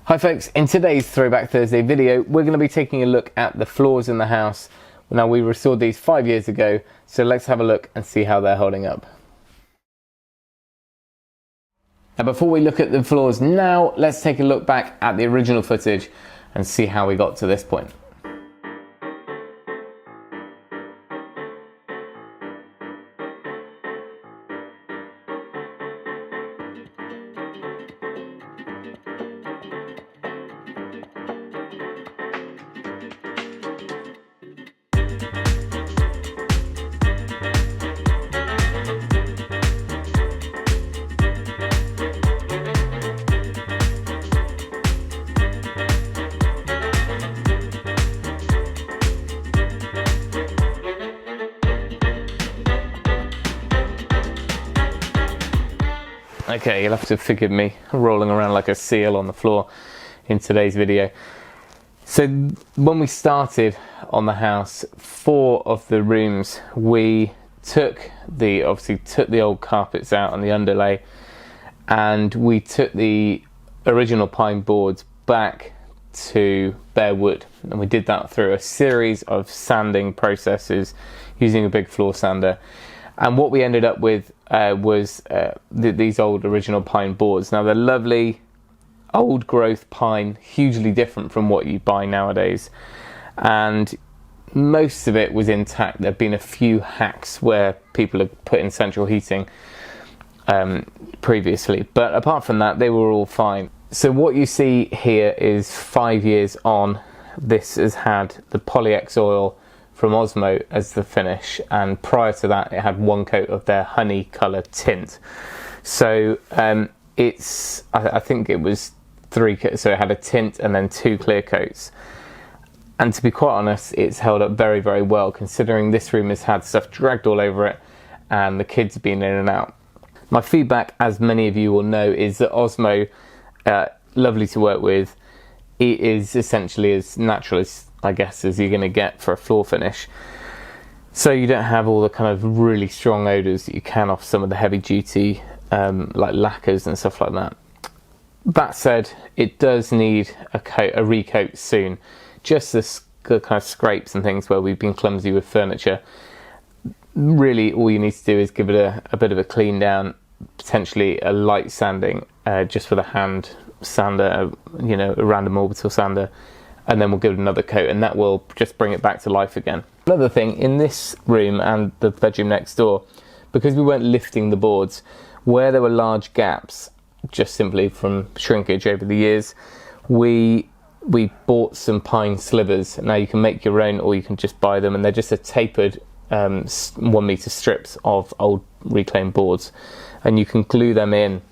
Hi folks, in today's Throwback Thursday video we're going to be taking a look at the floors in the house. Now, we restored these 5 years ago, so let's have a look and see how they're holding up. Now before we look at the floors now, let's take a look back at the original footage and see how we got to this point. Okay, you'll have to forgive me rolling around like a seal on the floor in today's video. So when we started on the house, 4 of the rooms, we obviously took the old carpets out and the underlay, and we took the original pine boards back to bare wood, and we did that through a series of sanding processes using a big floor sander. And what we ended up with was these old original pine boards. Now they're lovely old growth pine, hugely different from what you buy nowadays, and most of it was intact. There've been a few hacks where people have put in central heating previously, but apart from that they were all fine. So what you see here is 5 years on. This has had the PolyX oil from Osmo as the finish, and prior to that it had 1 coat of their honey colour tint. So I think it was 3 coats, so it had a tint and then 2 clear coats. And to be quite honest, it's held up very, very well, considering this room has had stuff dragged all over it and the kids have been in and out. My feedback, as many of you will know, is that Osmo, lovely to work with. It is essentially as natural as, I guess, as you're going to get for a floor finish. So you don't have all the kind of really strong odours that you can off some of the heavy duty like lacquers and stuff like that. That said, it does need a recoat soon. Just the kind of scrapes and things where we've been clumsy with furniture. Really all you need to do is give it a bit of a clean down, potentially a light sanding, just with a hand sander, a random orbital sander, and then we'll give it another coat, and that will just bring it back to life again. Another thing, in this room and the bedroom next door, because we weren't lifting the boards, where there were large gaps, just simply from shrinkage over the years, we bought some pine slivers. Now you can make your own or you can just buy them, and they're just a tapered 1 meter strips of old reclaimed boards, and you can glue them in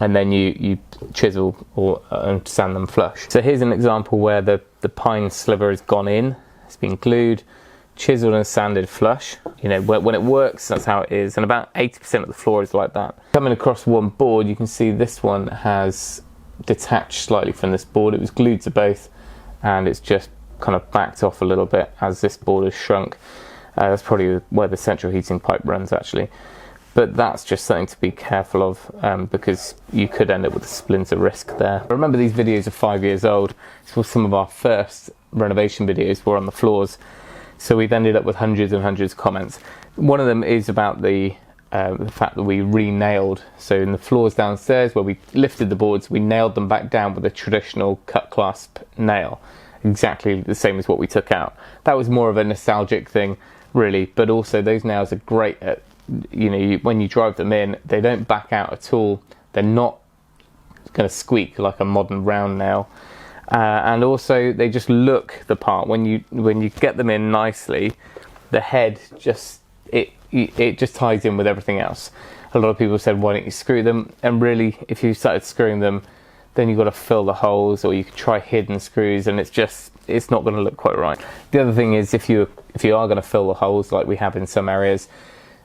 and then you chisel and sand them flush. So here's an example where the pine sliver has gone in, it's been glued, chiseled and sanded flush. When it works, that's how it is, and about 80% of the floor is like that. Coming across one board, you can see this one has detached slightly from this board. It was glued to both, and it's just kind of backed off a little bit as this board has shrunk. That's probably where the central heating pipe runs, actually. But that's just something to be careful of, because you could end up with a splinter risk there. Remember, these videos are 5 years old, so some of our first renovation videos were on the floors, so we've ended up with hundreds and hundreds of comments. One of them is about the fact that we re-nailed. So in the floors downstairs where we lifted the boards, we nailed them back down with a traditional cut clasp nail, exactly the same as what we took out. That was more of a nostalgic thing, really, but also those nails are great at, when you drive them in, they don't back out at all. They're not going to squeak like a modern round nail, and also they just look the part. When you get them in nicely, the head just just ties in with everything else. A lot of people said, why don't you screw them? And really, if you started screwing them, then you've got to fill the holes, or you could try hidden screws, and it's not going to look quite right. The other thing is, if you are going to fill the holes like we have in some areas,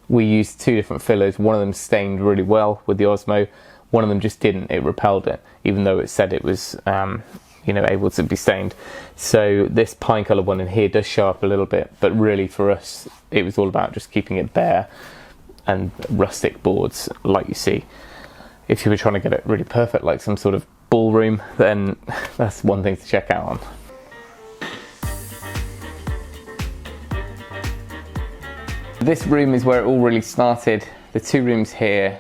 we used 2 different fillers. One of them stained really well with the Osmo, one of them just didn't. It repelled it, even though it said it was able to be stained. So this pine colour one in here does show up a little bit, but really for us it was all about just keeping it bare and rustic boards like you see. If you were trying to get it really perfect, like some sort of ballroom, then that's one thing to check out on. This room is where it all really started. The two rooms here,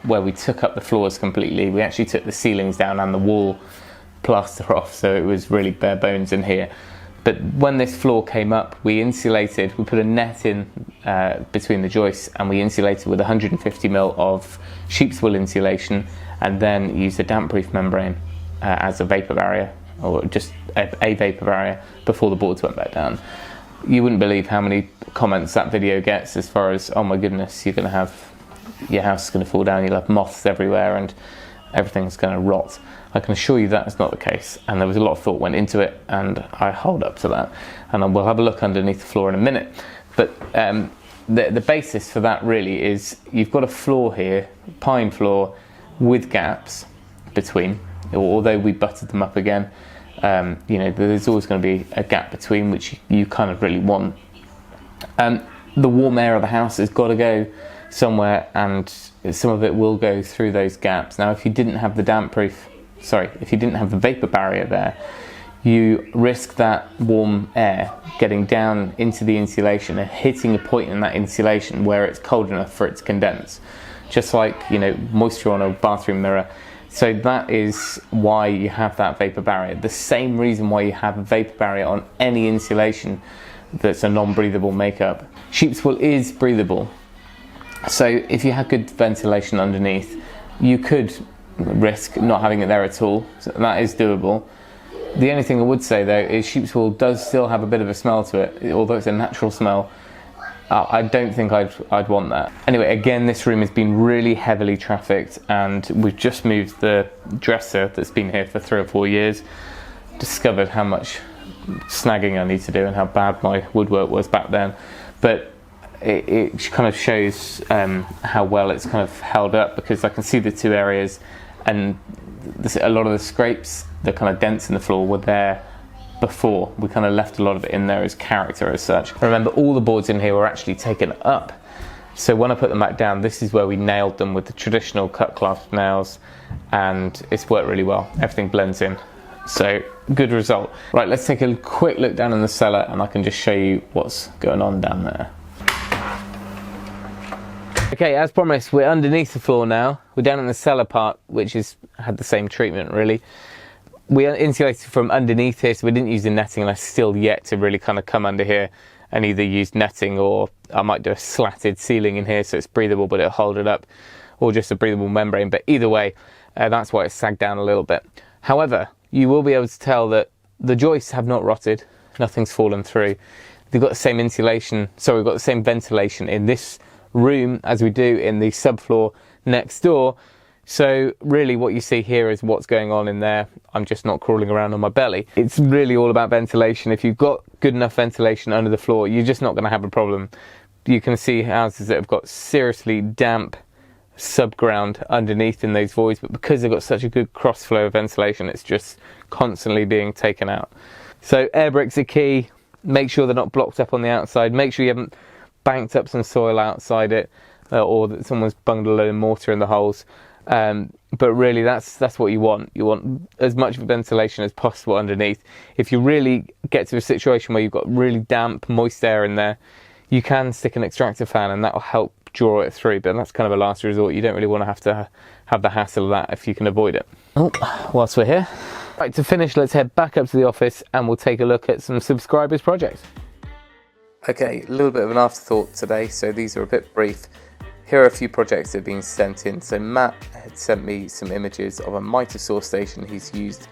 where we took up the floors completely. We actually took the ceilings down and the wall plaster off, so it was really bare bones in here. But when this floor came up, we insulated, we put a net in between the joists, and we insulated with 150mm of sheep's wool insulation, and then used a damp-proof membrane as a vapor barrier, or just a vapor barrier, before the boards went back down. You wouldn't believe how many comments that video gets as far as, oh my goodness, you're going to have, your house is going to fall down, you'll have moths everywhere and everything's going to rot. I can assure you that is not the case, and there was a lot of thought went into it, and I hold up to that. And we'll have a look underneath the floor in a minute. But the basis for that really is you've got a floor here, pine floor, with gaps between, although we buttered them up again. You know, there's always going to be a gap between, which you kind of really want. The warm air of the house has got to go somewhere, and some of it will go through those gaps. Now, if you didn't have if you didn't have the vapor barrier there, you risk that warm air getting down into the insulation and hitting a point in that insulation where it's cold enough for it to condense, just like, you know, moisture on a bathroom mirror. So that is why you have that vapor barrier. The same reason why you have a vapor barrier on any insulation that's a non-breathable makeup. Sheep's wool is breathable, so if you had good ventilation underneath, you could risk not having it there at all. So that is doable. The only thing I would say though is sheep's wool does still have a bit of a smell to it, although it's a natural smell. I don't think I'd want that. Anyway, again, this room has been really heavily trafficked, and we've just moved the dresser that's been here for 3 or 4 years. Discovered how much snagging I need to do and how bad my woodwork was back then. But it kind of shows how well it's kind of held up, because I can see the two areas, and a lot of the scrapes, the kind of dents in the floor, were there before. We kind of left a lot of it in there as character as such. Remember, all the boards in here were actually taken up, so when I put them back down, this is where we nailed them with the traditional cut clasp nails, and it's worked really well. Everything blends in, so good result. Right, let's take a quick look down in the cellar, and I can just show you what's going on down there. Okay, as promised, we're underneath the floor now. We're down in the cellar part, which had the same treatment really. We insulated from underneath here, so we didn't use the netting, and I'm still yet to really kind of come under here and either use netting, or I might do a slatted ceiling in here so it's breathable but it'll hold it up, or just a breathable membrane. But either way, that's why it's sagged down a little bit. However, you will be able to tell that the joists have not rotted, nothing's fallen through. They've got the same insulation, sorry, we've got the same ventilation in this room as we do in the subfloor next door. So really what you see here is what's going on in there. I'm just not crawling around on my belly. It's really all about ventilation. If you've got good enough ventilation under the floor, you're just not going to have a problem. You can see houses that have got seriously damp subground underneath in those voids, but because they've got such a good cross flow of ventilation, it's just constantly being taken out. So air bricks are key. Make sure they're not blocked up on the outside. Make sure you haven't banked up some soil outside it, or that someone's bunged a load of mortar in the holes. But really that's what you want. You want as much ventilation as possible underneath. If you really get to a situation where you've got really damp, moist air in there, you can stick an extractor fan, and that will help draw it through, but that's kind of a last resort. You don't really want to have the hassle of that if you can avoid it. Oh, whilst we're here, right, to finish, let's head back up to the office and we'll take a look at some subscribers' projects. Okay, a little bit of an afterthought today, so these are a bit brief. Here are a few projects that have been sent in. So Matt had sent me some images of a mitre saw station. He's used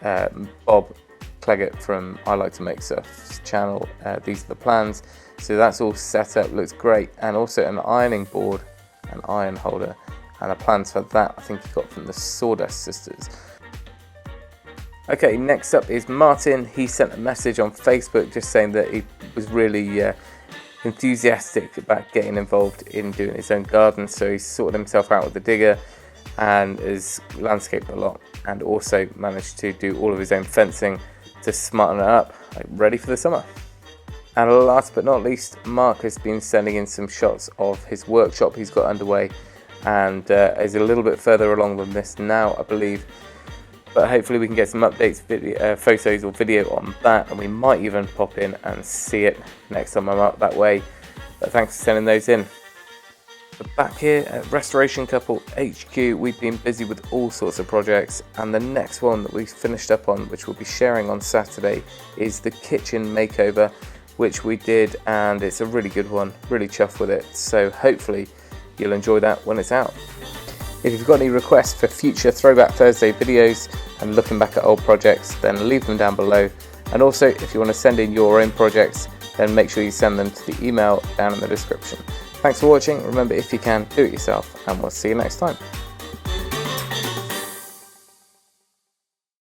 Bob Cleggett from I Like to Make Stuff's channel. These are the plans. So that's all set up, looks great. And also an ironing board, an iron holder, and the plans for that I think he got from the Sawdust Sisters. Okay, next up is Martin. He sent a message on Facebook just saying that he was really enthusiastic about getting involved in doing his own garden, so he's sorted himself out with the digger and has landscaped a lot, and also managed to do all of his own fencing to smarten it up, like ready for the summer. And last but not least, Mark has been sending in some shots of his workshop he's got underway, and is a little bit further along than this now, I believe. but hopefully we can get some updates, photos or video on that, and we might even pop in and see it next time I'm up that way. But thanks for sending those in. But back here at Restoration Couple HQ, we've been busy with all sorts of projects, and the next one that we've finished up on, which we'll be sharing on Saturday, is the kitchen makeover, which we did, and it's a really good one, really chuffed with it. So hopefully you'll enjoy that when it's out. If you've got any requests for future Throwback Thursday videos and looking back at old projects, then leave them down below. And also, if you want to send in your own projects, then make sure you send them to the email down in the description. Thanks for watching. Remember, if you can, do it yourself, and we'll see you next time.